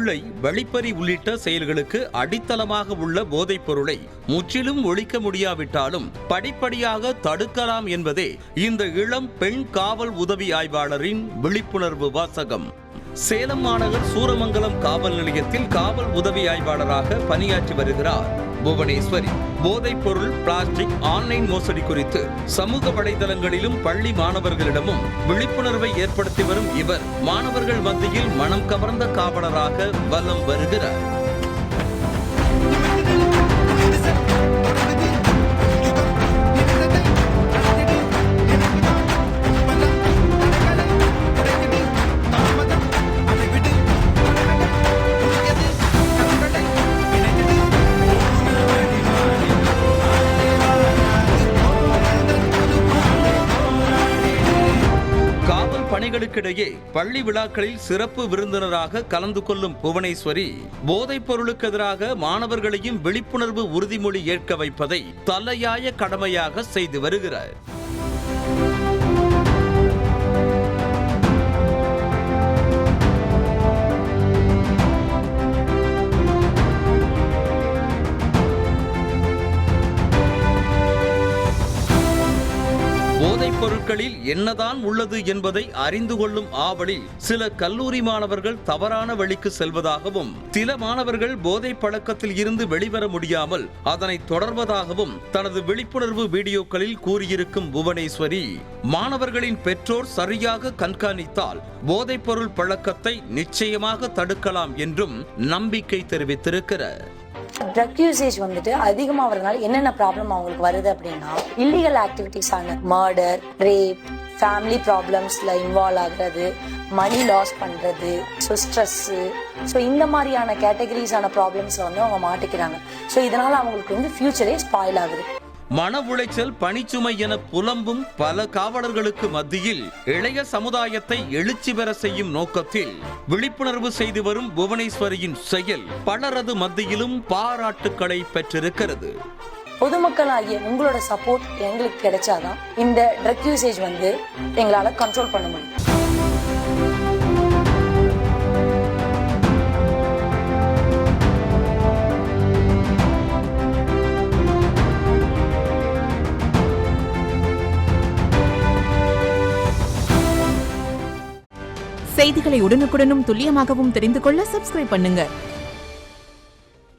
கொள்ளை, வழிப்பறி உள்ளிட்ட செயல்களுக்கு அடித்தளமாக உள்ள போதைப் பொருளை முற்றிலும் ஒழிக்க முடியாவிட்டாலும் படிப்படியாக தடுக்கலாம் என்பதே இந்த இளம் பெண் காவல் உதவி ஆய்வாளரின் விழிப்புணர்வு வாசகம். சேலம் மாநகர் சூரமங்கலம் காவல் நிலையத்தில் காவல் உதவி ஆய்வாளராக பணியாற்றி வருகிறார் புவனேஸ்வரி. போதைப் பொருள், பிளாஸ்டிக், ஆன்லைன் மோசடி குறித்து சமூக வலைதளங்களிலும் பள்ளி மாணவர்களிடமும் விழிப்புணர்வை ஏற்படுத்தி வரும் இவர் மாணவர்கள் மத்தியில் மனம் கவர்ந்த காவலராக வலம் வருகிறார். பணிகளுக்கிடையே பள்ளி விழாக்களில் சிறப்பு விருந்தினராக கலந்து கொள்ளும் புவனேஸ்வரி போதைப் பொருளுக்கு எதிராக மாணவர்களையும் விழிப்புணர்வு உறுதிமொழி ஏற்க வைப்பதை தலையாய கடமையாக செய்து வருகிறார். போதைப் பொருட்களில் என்னதான் உள்ளது என்பதை அறிந்து கொள்ளும் ஆவலில் சில கல்லூரி மாணவர்கள் தவறான வழிக்கு செல்வதாகவும், சில மாணவர்கள் போதை பழக்கத்தில் இருந்து வெளிவர முடியாமல் அதனை தொடர்வதாகவும் தனது விழிப்புணர்வு வீடியோக்களில் கூறியிருக்கும் புவனேஸ்வரி, மாணவர்களின் பெற்றோர் சரியாக கண்காணித்தால் போதைப் பொருள் பழக்கத்தை நிச்சயமாக தடுக்கலாம் என்றும் நம்பிக்கை தெரிவித்திருக்கிறார். ட்ரக் யூசேஜ் வந்துட்டு அதிகமாக வரதுனால என்னென்ன ப்ராப்ளம் அவங்களுக்கு வருது அப்படின்னா, இல்லீகல் ஆக்டிவிட்டிஸான மர்டர், ரேப், ஃபேமிலி ப்ராப்ளம்ஸில் இன்வால்வ் ஆகுறது, மணி லாஸ் பண்ணுறது, ஸ்ட்ரெஸ்ஸு, இந்த மாதிரியான கேட்டகரிஸான ப்ராப்ளம்ஸில் அவங்க மாட்டிக்கிறாங்க. இதனால் அவங்களுக்கு ஃபியூச்சரே ஸ்பாயில் ஆகுது. மன உளைச்சல், பணிச்சுமை என புலம்பும் பல காவலர்களுக்கு மத்தியில் இளைய சமுதாயத்தை எழுச்சி பெற செய்யும் நோக்கத்தில் விழிப்புணர்வு செய்து வரும் புவனேஸ்வரியின் செயல் பலரது மத்தியிலும் பாராட்டுக்களை பெற்றிருக்கிறது. பொதுமக்களாகிய உங்களோட சப்போர்ட் எங்களுக்கு கிடைச்சாதான் இந்த ட்ரக் யூசேஜ் எங்களால் கண்ட்ரோல் பண்ண முடியும். செய்திகளை உடனுக்குடனும் துல்லியமாகவும் தெரிந்து கொள்ள சப்ஸ்கிரைப் பண்ணுங்க.